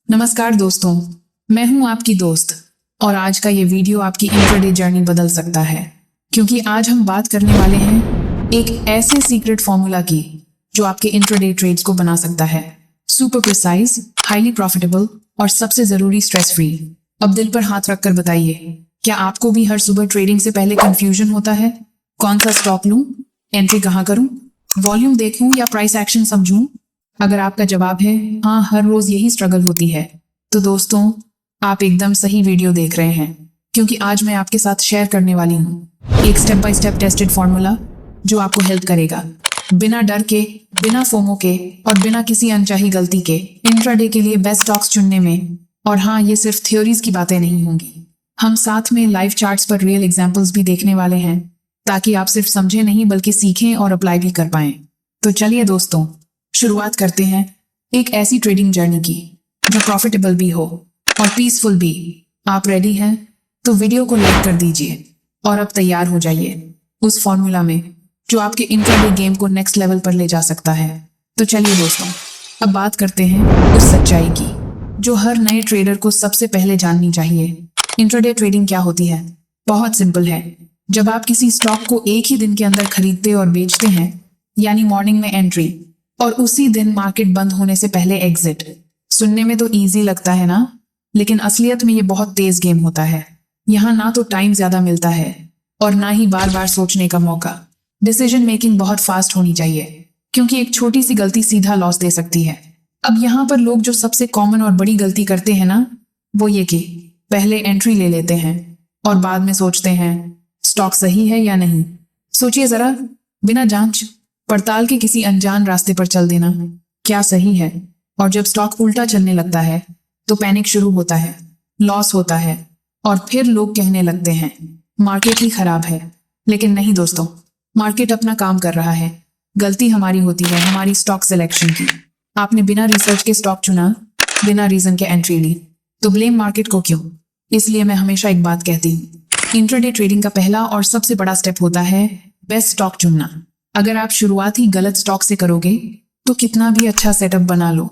नमस्कार दोस्तों, मैं हूं आपकी दोस्त और आज का ये वीडियो आपकी इंट्राडे जर्नी बदल सकता है क्योंकि आज हम बात करने वाले हैं एक ऐसे सीक्रेट फॉर्मूला की जो आपके इंट्राडे ट्रेड्स को बना सकता है सुपर प्रिसाइज, हाईली प्रॉफिटेबल और सबसे जरूरी स्ट्रेस फ्री। अब दिल पर हाथ रखकर बताइए, क्या आपको भी हर सुबह ट्रेडिंग से पहले कंफ्यूजन होता है? कौन सा स्टॉक लूं, एंट्री कहां करूं, वॉल्यूम देखूं या प्राइस एक्शन समझूं? अगर आपका जवाब है हाँ, हर रोज यही स्ट्रगल होती है, तो दोस्तों आप एकदम सही वीडियो देख रहे हैं क्योंकि आज मैं आपके साथ शेयर करने वाली हूँ एक step by step tested formula जो आपको हेल्प करेगा बिना डर के, बिना फोमो के और बिना किसी अनचाही गलती के इंट्राडे के लिए बेस्ट स्टॉक्स चुनने में। और हाँ, ये सिर्फ थ्योरीज की बातें नहीं होंगी, हम साथ में लाइव चार्ट्स पर रियल एग्जाम्पल्स भी देखने वाले हैं ताकि आप सिर्फ समझे नहीं बल्कि सीखें और अप्लाई भी कर पाएं। तो चलिए दोस्तों, शुरुआत करते हैं एक ऐसी ट्रेडिंग जर्नी की जो प्रॉफिटेबल भी हो और पीसफुल भी। आप रेडी हैं? तो वीडियो को लाइक कर दीजिए और अब तैयार हो जाइए उस फॉर्मूला में जो आपके इंट्राडे गेम को नेक्स्ट लेवल पर ले जा सकता है। तो चलिए दोस्तों, अब बात करते हैं उस सच्चाई की जो हर नए ट्रेडर को सबसे पहले जाननी चाहिए। इंट्राडे ट्रेडिंग क्या होती है? बहुत सिंपल है। जब आप किसी स्टॉक को एक ही दिन के अंदर खरीदते और बेचते हैं, यानी मॉर्निंग में एंट्री और उसी दिन मार्केट बंद होने से पहले एग्जिट। सुनने में तो इजी लगता है ना, लेकिन असलियत में ये बहुत तेज गेम होता है। यहाँ ना तो टाइम ज्यादा मिलता है और ना ही बार बार सोचने का मौका। डिसीजन मेकिंग बहुत फास्ट होनी चाहिए क्योंकि एक छोटी सी गलती सीधा लॉस दे सकती है। अब यहाँ पर लोग जो सबसे कॉमन और बड़ी गलती करते हैं ना, वो ये कि पहले एंट्री ले लेते हैं और बाद में सोचते हैं स्टॉक सही है या नहीं। सोचिए जरा, बिना जांच पड़ताल के किसी अनजान रास्ते पर चल देना क्या सही है? और जब स्टॉक उल्टा चलने लगता है तो पैनिक शुरू होता है, लॉस होता है और फिर लोग कहने लगते हैं मार्केट ही खराब है। लेकिन नहीं दोस्तों, मार्केट अपना काम कर रहा है। गलती हमारी होती है, हमारी स्टॉक सिलेक्शन की। आपने बिना रिसर्च के स्टॉक चुना, बिना रीजन के एंट्री ली, तो ब्लेम मार्केट को क्यों? इसलिए मैं हमेशा एक बात कहती हूँ, इंट्राडे ट्रेडिंग का पहला और सबसे बड़ा स्टेप होता है बेस्ट स्टॉक चुनना। अगर आप शुरुआत ही गलत स्टॉक से करोगे तो कितना भी अच्छा सेटअप बना लो,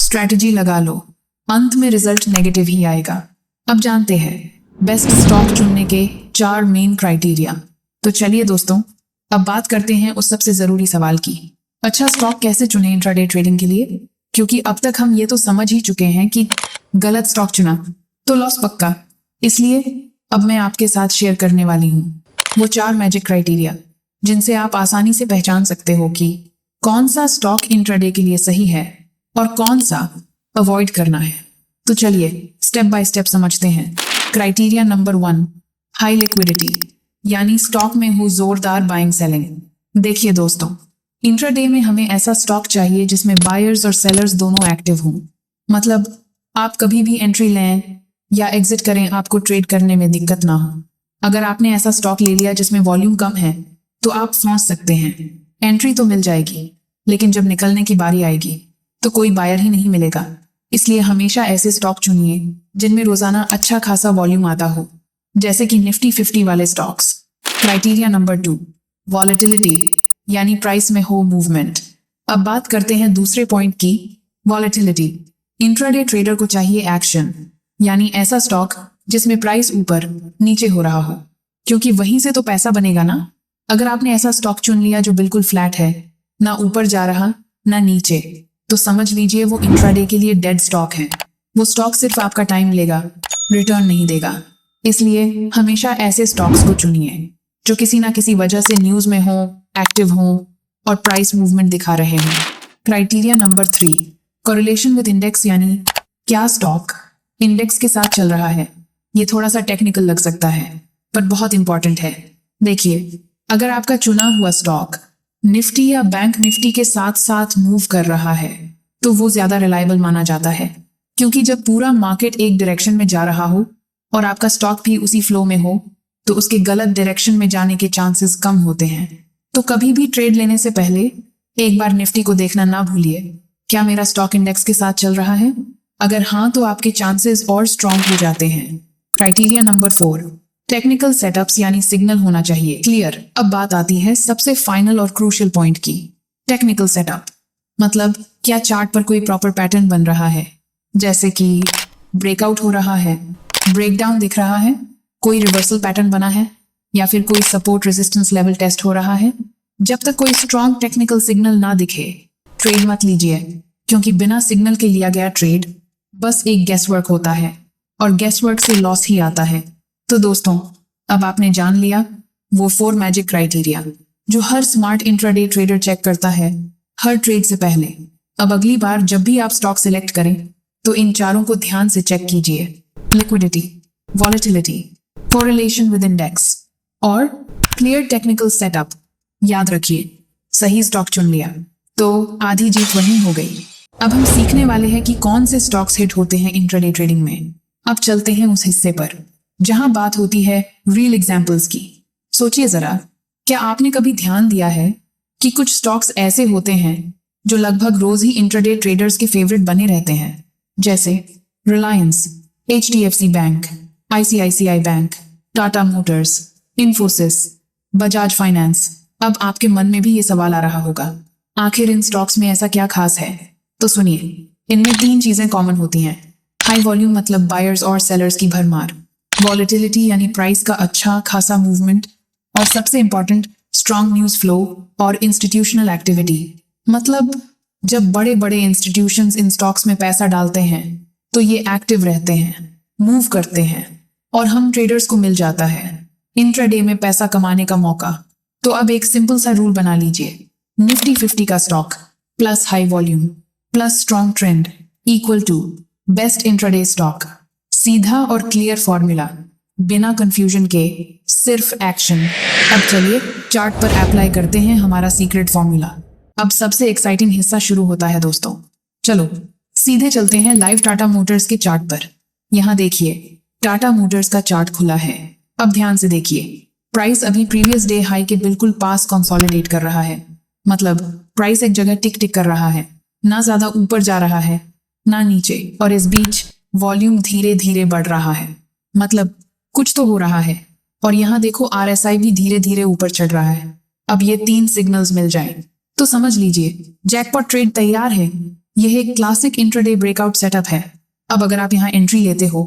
स्ट्रैटेजी लगा लो, अंत में रिजल्ट नेगेटिव ही आएगा। अब जानते हैं बेस्ट स्टॉक चुनने के 4 मेन क्राइटेरिया। तो चलिए दोस्तों, अब बात करते हैं उस सबसे जरूरी सवाल की, अच्छा स्टॉक कैसे चुने इंट्राडे ट्रेडिंग के लिए? क्योंकि अब तक हम ये तो समझ ही चुके हैं कि गलत स्टॉक चुना तो लॉस पक्का। इसलिए अब मैं आपके साथ शेयर करने वाली हूँ वो 4 मैजिक क्राइटेरिया जिनसे आप आसानी से पहचान सकते हो कि कौन सा स्टॉक इंट्राडे के लिए सही है और कौन सा अवॉइड करना है। तो चलिए स्टेप बाय स्टेप समझते हैं। क्राइटेरिया नंबर 1, हाई लिक्विडिटी, यानी स्टॉक में हो जोरदार बाइंग सेलिंग। देखिए दोस्तों, इंट्राडे में हमें ऐसा स्टॉक चाहिए जिसमें बायर्स और सेलर्स दोनों एक्टिव हों। मतलब आप कभी भी एंट्री लें या एग्जिट करें, आपको ट्रेड करने में दिक्कत ना हो। अगर आपने ऐसा स्टॉक ले लिया जिसमें वॉल्यूम कम है तो आप फंस सकते हैं। एंट्री तो मिल जाएगी लेकिन जब निकलने की बारी आएगी तो कोई बायर ही नहीं मिलेगा। इसलिए हमेशा ऐसे स्टॉक चुनिए जिनमें रोजाना अच्छा खासा वॉल्यूम आता हो, जैसे कि निफ्टी 50 वाले स्टॉक्स। क्राइटेरिया नंबर 2, वॉलेटिलिटी, यानी प्राइस में हो मूवमेंट। अब बात करते हैं दूसरे पॉइंट की, वॉलेटिलिटी। इंट्राडे ट्रेडर को चाहिए एक्शन, यानी ऐसा स्टॉक जिसमें प्राइस ऊपर नीचे हो रहा हो, क्योंकि वहीं से तो पैसा बनेगा ना। अगर आपने ऐसा स्टॉक चुन लिया जो बिल्कुल फ्लैट है, ना ऊपर जा रहा ना नीचे, तो समझ लीजिए वो इंट्राडे के लिए डेड स्टॉक है। वो स्टॉक सिर्फ आपका टाइम लेगा, रिटर्न नहीं देगा। इसलिए हमेशा ऐसे स्टॉक्स को चुनिए जो किसी ना किसी वजह से न्यूज में हो, एक्टिव हो और प्राइस मूवमेंट दिखा रहे हैं। Criteria number 3, correlation with index, यानी क्या स्टॉक इंडेक्स के साथ चल रहा है। ये थोड़ा सा टेक्निकल लग सकता है पर बहुत इंपॉर्टेंट है। देखिए, अगर आपका चुना हुआ स्टॉक निफ्टी या बैंक निफ्टी के साथ साथ मूव कर रहा है तो वो ज्यादा रिलायबल माना जाता है, क्योंकि जब पूरा मार्केट एक डायरेक्शन में जा रहा हो और आपका स्टॉक भी उसी फ्लो में हो तो उसके गलत डायरेक्शन में जाने के चांसेस कम होते हैं। तो कभी भी ट्रेड लेने से पहले एक बार निफ्टी को देखना ना भूलिए, क्या मेरा स्टॉक इंडेक्स के साथ चल रहा है? अगर हाँ, तो आपके चांसेस और स्ट्रांग हो जाते हैं। क्राइटेरिया नंबर 4, टेक्निकल सेटअप्स, यानी सिग्नल होना चाहिए क्लियर। अब बात आती है सबसे फाइनल और क्रूशियल पॉइंट की, टेक्निकल सेटअप। मतलब क्या चार्ट पर कोई प्रॉपर पैटर्न बन रहा है, जैसे कि ब्रेकआउट हो रहा है, ब्रेकडाउन दिख रहा है, कोई रिवर्सल पैटर्न बना है, या फिर कोई सपोर्ट रेजिस्टेंस लेवल टेस्ट हो रहा है। जब तक कोई स्ट्रॉन्ग टेक्निकल सिग्नल ना दिखे ट्रेड मत लीजिए, क्योंकि बिना सिग्नल के लिया गया ट्रेड बस एक गेस वर्क होता है और गेस वर्क से लॉस ही आता है। तो दोस्तों, अब आपने जान लिया वो 4 मैजिक क्राइटेरिया जो हर स्मार्ट इंट्राडे ट्रेडर चेक करता है हर ट्रेड से पहले। अब अगली बार जब भी आप स्टॉक सिलेक्ट करें तो इन चारों को ध्यान से चेक कीजिए। Liquidity, volatility, correlation with index और क्लियर टेक्निकल सेटअप। याद रखिए, सही स्टॉक चुन लिया तो आधी जीत वहीं हो गई। अब हम सीखने वाले हैं कि कौन से स्टॉक्स हिट होते हैं इंट्राडे ट्रेडिंग में। अब चलते हैं उस हिस्से पर जहां बात होती है रियल एग्जांपल्स की। सोचिए जरा, क्या आपने कभी ध्यान दिया है कि कुछ स्टॉक्स ऐसे होते हैं जो लगभग रोज ही इंट्राडे ट्रेडर्स के फेवरेट बने रहते हैं, जैसे Reliance, HDFC bank, ICICI bank, Tata Motors, Infosys, Bajaj finance. अब आपके मन में भी ये सवाल आ रहा होगा, आखिर इन स्टॉक्स में ऐसा क्या खास है? तो सुनिए, इनमें 3 चीजें कॉमन होती हैं। हाई वॉल्यूम मतलब बायर्स और सेलर्स की भरमार, वॉलेटिलिटी यानी प्राइस का अच्छा खासा मूवमेंट, और सबसे इंपॉर्टेंट स्ट्रॉन्ग न्यूज फ्लो और इंस्टीट्यूशनल एक्टिविटी। मतलब जब बड़े बड़े इंस्टीट्यूशंस इन स्टॉक्स में पैसा डालते हैं तो ये एक्टिव रहते हैं, मूव करते हैं और हम ट्रेडर्स को मिल जाता है इंट्राडे में पैसा कमाने का मौका। तो अब एक सिंपल सा रूल बना लीजिए, निफ्टी 50 का stock plus high volume plus strong trend equal to best intraday stock. सीधा और क्लियर फॉर्मूला, बिना कंफ्यूजन के, सिर्फ एक्शन। अब चलिए चार्ट पर अप्लाई करते हैं हमारा सीक्रेट फॉर्मूला। अब सबसे एक्साइटिंग हिस्सा शुरू होता है दोस्तों। चलो सीधे चलते हैं लाइव टाटा मोटर्स के चार्ट पर। यहाँ देखिए, टाटा मोटर्स का चार्ट खुला है। अब ध्यान से देखिए, प्राइस अभी प्रीवियस डे हाई के बिल्कुल पास कंसोलिडेट कर रहा है। मतलब प्राइस एक जगह टिक टिक कर रहा है, ना ज्यादा ऊपर जा रहा है ना नीचे, और इस बीच वॉल्यूम धीरे धीरे बढ़ रहा है। मतलब कुछ तो हो रहा है। और यहाँ देखो RSI भी धीरे धीरे ऊपर चढ़ रहा है। अब ये 3 सिग्नल्स मिल जाए तो समझ लीजिए जैकपॉट ट्रेड तैयार है। यह एक क्लासिक इंट्राडे ब्रेकआउट सेटअप है। अब अगर आप यहाँ एंट्री लेते हो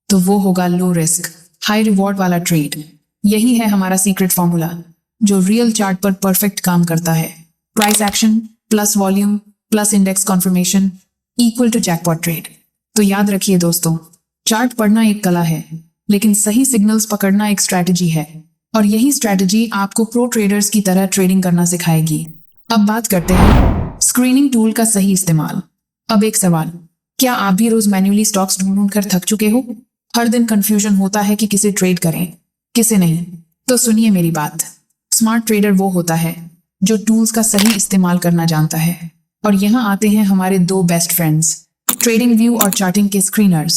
तो वो होगा लो रिस्क हाई रिवॉर्ड वाला ट्रेड। यही है हमारा सीक्रेट फॉर्मूला जो रियल चार्ट पर परफेक्ट काम करता है। Price action plus volume plus index confirmation equal to jackpot trade. तो याद रखिए दोस्तों, चार्ट पढ़ना एक कला है, लेकिन सही सिग्नल्स पकड़ना एक स्ट्रैटेजी है। और यही स्ट्रैटेजी आपको प्रो ट्रेडर्स की तरह ट्रेडिंग करना सिखाएगी। अब बात करते हैं स्क्रीनिंग टूल का सही इस्तेमाल। अब एक सवाल, क्या आप भी रोज मैन्युअली स्टॉक्स ढूंढ कर थक चुके हो? हर दिन कंफ्यूजन होता है कि किसे ट्रेड करें किसे नहीं। तो सुनिए मेरी बात, स्मार्ट ट्रेडर वो होता है जो टूल्स का सही इस्तेमाल करना जानता है। और यहाँ आते हैं हमारे 2 बेस्ट फ्रेंड्स, ट्रेडिंग व्यू और चार्टिंग के स्क्रीनर्स।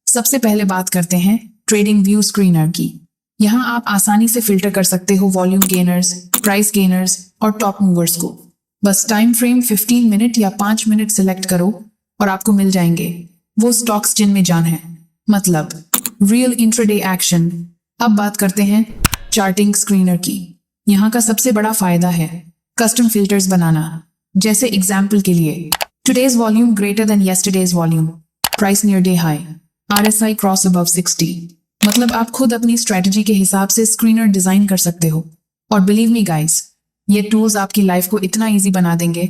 सबसे पहले बात करते हैं ट्रेडिंग व्यू स्क्रीनर की। यहाँ आप आसानी से फिल्टर कर सकते हो वॉल्यूम गेनर्स, प्राइस गेनर्स और टॉप मूवर्स को। बस टाइम फ्रेम 15 मिनट या 5 मिनट सिलेक्ट करो और आपको मिल जाएंगे वो स्टॉक्स जिनमें जान है, मतलब रियल इंट्राडे एक्शन। अब बात करते हैं चार्टिंग स्क्रीनर की। यहाँ का सबसे बड़ा फायदा है कस्टम फिल्टर्स बनाना। जैसे एग्जाम्पल के लिए, today's volume greater than yesterday's volume, price near day high, RSI cross above 60। मतलब आप खुद अपनी स्ट्रेटजी के हिसाब से स्क्रीनर डिजाइन कर सकते हो। और बिलीव मी गाइस, ये टूल्स आपकी लाइफ को इतना इजी बना देंगे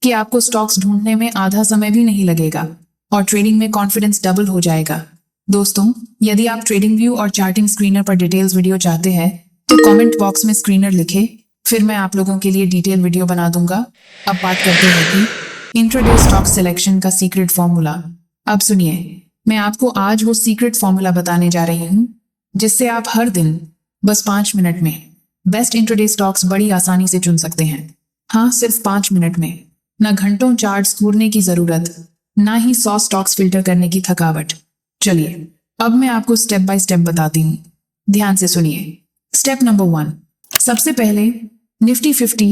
कि आपको स्टॉक्स ढूंढने में आधा समय भी नहीं लगेगा और ट्रेडिंग में कॉन्फिडेंस डबल हो जाएगा। दोस्तों, यदि आप ट्रेडिंग व्यू और चार्टिंग स्क्रीनर पर डिटेल्स वीडियो चाहते हैं तो कमेंट बॉक्स में स्क्रीनर लिखे, फिर मैं आप लोगों के लिए डिटेल वीडियो बना दूंगा। अब बात करते हैं कि इंट्राडे स्टॉक सिलेक्शन का सीक्रेट फॉर्मूला। अब सुनिए, मैं आपको आज वो सीक्रेट फॉर्मूला बताने जा रही हूँ जिससे आप हर दिन बस 5 मिनट में बेस्ट इंट्राडे स्टॉक्स बड़ी आसानी से चुन सकते हैं। हाँ, सिर्फ 5 मिनट में। ना घंटों चार्ट्स घूरने की जरूरत, ना ही 100 स्टॉक्स फिल्टर करने की थकावट। चलिए अब मैं आपको स्टेप बाय स्टेप बताती हूँ, ध्यान से सुनिए। स्टेप नंबर 1, सबसे पहले निफ्टी 50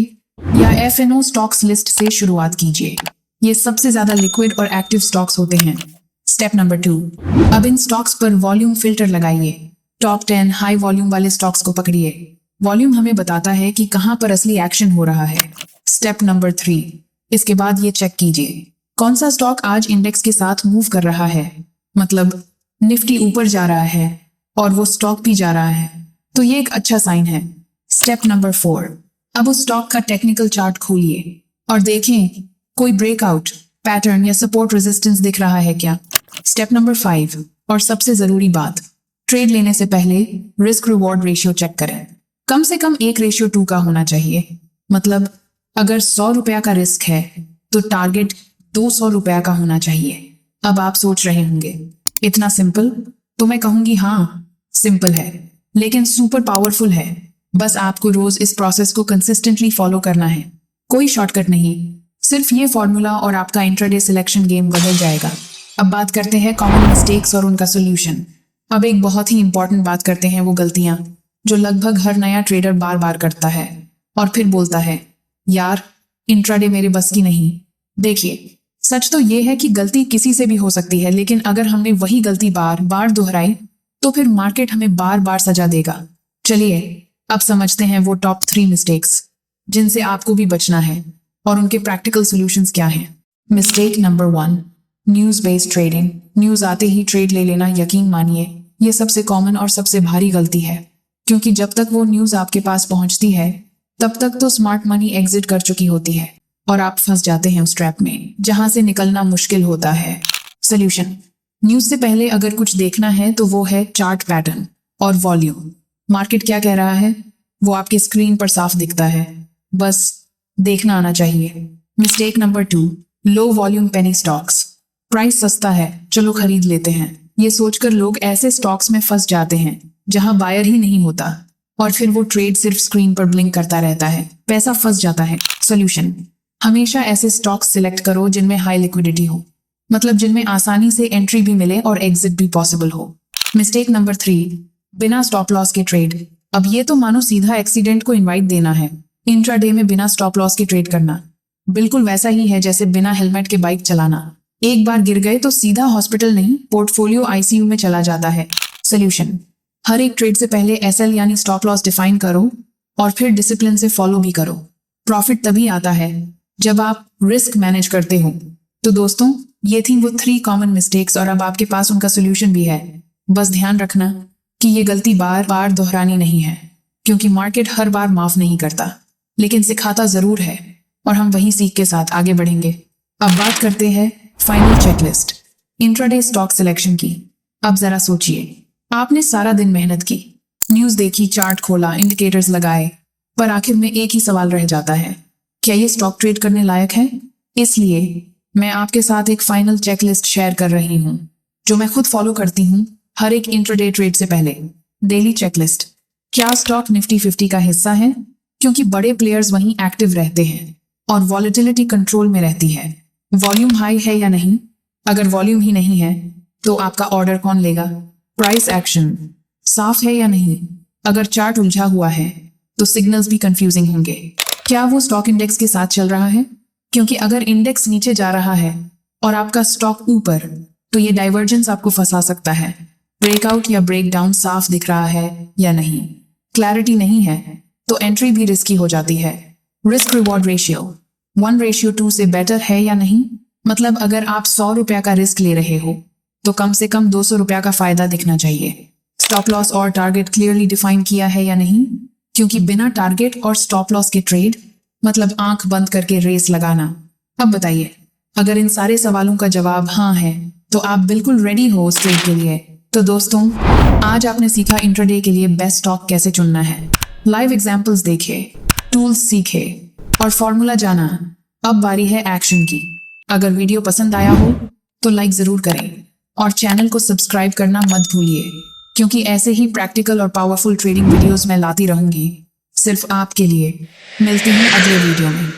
या FNO स्टॉक्स लिस्ट से शुरुआत कीजिए। ये सबसे ज्यादा लिक्विड और एक्टिव स्टॉक्स होते हैं। स्टेप नंबर 2, अब इन स्टॉक्स पर वॉल्यूम फिल्टर लगाइए। टॉप 10 हाई वॉल्यूम वाले स्टॉक्स को पकड़िए। वॉल्यूम हमें बताता है कि कहां पर असली एक्शन हो रहा है। स्टेप नंबर 3, इसके बाद ये चेक कीजिए कौन सा स्टॉक आज इंडेक्स के साथ मूव कर रहा है, मतलब निफ्टी ऊपर जा रहा है और वो स्टॉक भी जा रहा है, तो ये एक अच्छा साइन है। स्टेप नंबर 4, अब उस स्टॉक का टेक्निकल चार्ट खोलिए और देखें कोई ब्रेकआउट पैटर्न या सपोर्ट रेजिस्टेंस दिख रहा है क्या। स्टेप नंबर 5 और सबसे जरूरी बात, ट्रेड लेने से पहले रिस्क रिवॉर्ड रेशियो चेक करें। कम से कम 1:2 का होना चाहिए, मतलब अगर 100 रुपया का रिस्क है तो टारगेट 200 रुपया का होना चाहिए। अब आप सोच रहे होंगे इतना सिंपल, तो मैं कहूंगी हाँ सिंपल है, लेकिन सुपर पावरफुल है। बस आपको रोज इस प्रोसेस को कंसिस्टेंटली फॉलो करना है, कोई शॉर्टकट नहीं, सिर्फ ये फॉर्मूला और आपका इंट्राडे सिलेक्शन गेम बदल जाएगा। अब बात करते हैं कॉमन मिस्टेक्स और उनका सोल्यूशन। अब एक बहुत ही इंपॉर्टेंट बात करते हैं वो गलतियां जो लगभग हर नया ट्रेडर बार बार करता है और फिर बोलता है यार इंट्राडे मेरे बस की नहीं। देखिए सच तो ये है कि गलती किसी से भी हो सकती है, लेकिन अगर हमने वही गलती बार बार दोहराई तो फिर मार्केट हमें बार बार सजा देगा। चलिए अब समझते हैं वो टॉप 3 मिस्टेक्स जिनसे आपको भी बचना है और उनके प्रैक्टिकल सॉल्यूशंस क्या हैं। Mistake number 1, news based trading. News आते ही ट्रेड ले लेना, यकीन मानिए ये सबसे कॉमन और सबसे भारी गलती है, क्योंकि जब तक वो न्यूज़ आपके पास पहुंचती है तब तक तो स्मार्ट मनी एग्जिट कर चुकी होती है और आप फंस जाते हैं उस ट्रैप में जहां से निकलना मुश्किल होता है। सोल्यूशन, न्यूज़ से पहले अगर कुछ देखना है तो वो है चार्ट पैटर्न और वॉल्यूम। मार्केट क्या कह रहा है वो आपके स्क्रीन पर साफ दिखता है, बस देखना आना चाहिए। Mistake number 2, low volume penny stocks. Price सस्ता है चलो खरीद लेते हैं, ये सोचकर लोग ऐसे स्टॉक्स में फंस जाते हैं जहां बायर ही नहीं होता और फिर वो ट्रेड सिर्फ स्क्रीन पर ब्लिंक करता रहता है, पैसा फंस जाता है। सोल्यूशन, हमेशा ऐसे स्टॉक्स सिलेक्ट करो जिनमें हाई लिक्विडिटी हो, मतलब जिनमें आसानी से एंट्री भी मिले और एग्जिट भी पॉसिबल हो। मिस्टेक नंबर 3, बिना स्टॉप लॉस के ट्रेड। अब ये तो मानो सीधा एक्सीडेंट को इनवाइट देना है। इंट्राडे में बिना स्टॉप लॉस के ट्रेड करना बिल्कुल वैसा ही है जैसे बिना हेलमेट के बाइक चलाना। एक बार गिर गए तो सीधा हॉस्पिटल नहीं, पोर्टफोलियो आईसीयू में चला जाता है। सोल्यूशन, हर एक ट्रेड से पहले एसएल यानी स्टॉप लॉस डिफाइन करो और फिर डिसिप्लिन से फॉलो भी करो। प्रॉफिट तभी आता है जब आप रिस्क मैनेज करते हो। तो दोस्तों ये थी वो 3 कॉमन मिस्टेक्स और अब आपके पास उनका सोल्यूशन भी है। बस ध्यान रखना कि ये गलती बार बार दोहरानी नहीं है, क्योंकि मार्केट हर बार माफ नहीं करता, लेकिन सिखाता जरूर है और हम वही सीख के साथ आगे बढ़ेंगे। अब बात करते हैं final checklist intraday stock selection की। अब जरा सोचिए, आपने सारा दिन मेहनत की, न्यूज़ देखी, चार्ट खोला, इंडिकेटर्स लगाए, पर आखिर में एक ही सवाल रह जाता है, क्या ये स्टॉक ट्रेड करने लायक है? इसलिए मैं आपके साथ एक फाइनल चेकलिस्ट शेयर कर रही हूँ जो मैं खुद फॉलो करती हूँ हर एक इंट्राडे ट्रेड से पहले। डेली चेकलिस्ट, क्या स्टॉक निफ्टी 50 का हिस्सा है? क्योंकि बड़े प्लेयर्स वहीं एक्टिव रहते हैं और वॉलेटिलिटी कंट्रोल में रहती है। वॉल्यूम हाई है या नहीं? अगर वॉल्यूम ही नहीं है तो आपका ऑर्डर कौन लेगा? प्राइस एक्शन साफ है या नहीं? अगर चार्ट उलझा हुआ है तो सिग्नल्स भी कंफ्यूजिंग होंगे। क्या वो स्टॉक इंडेक्स के साथ चल रहा है? क्योंकि अगर इंडेक्स नीचे जा रहा है और आपका स्टॉक ऊपर, तो ये डाइवर्जेंस आपको फंसा सकता है। ब्रेकआउट या ब्रेकडाउन साफ दिख रहा है या नहीं? क्लैरिटी नहीं है तो एंट्री भी रिस्की हो जाती है। रिस्क रिवॉर्ड रेशियो 1:2 से बेटर है या नहीं? मतलब अगर आप 100 रुपया का रिस्क ले रहे हो तो कम से कम 200 रुपया का फायदा दिखना चाहिए। स्टॉप लॉस और टारगेट क्लियरली डिफाइन किया है या नहीं? क्योंकि बिना टारगेट और स्टॉप लॉस के ट्रेड मतलब आंख बंद करके रेस लगाना। अब बताइए, अगर इन सारे सवालों का जवाब हाँ है तो आप बिल्कुल रेडी हो उस ट्रेड के लिए। तो दोस्तों आज आपने सीखा इंट्राडे के लिए बेस्ट स्टॉक कैसे चुनना है, लाइव एग्जांपल्स देखे, टूल्स सीखे और फॉर्मूला जाना। अब बारी है एक्शन की। अगर वीडियो पसंद आया हो तो लाइक जरूर करें और चैनल को सब्सक्राइब करना मत भूलिए, क्योंकि ऐसे ही प्रैक्टिकल और पावरफुल ट्रेडिंग वीडियोस मैं लाती रहूंगी सिर्फ आपके लिए। मिलते हैं अगले वीडियो में।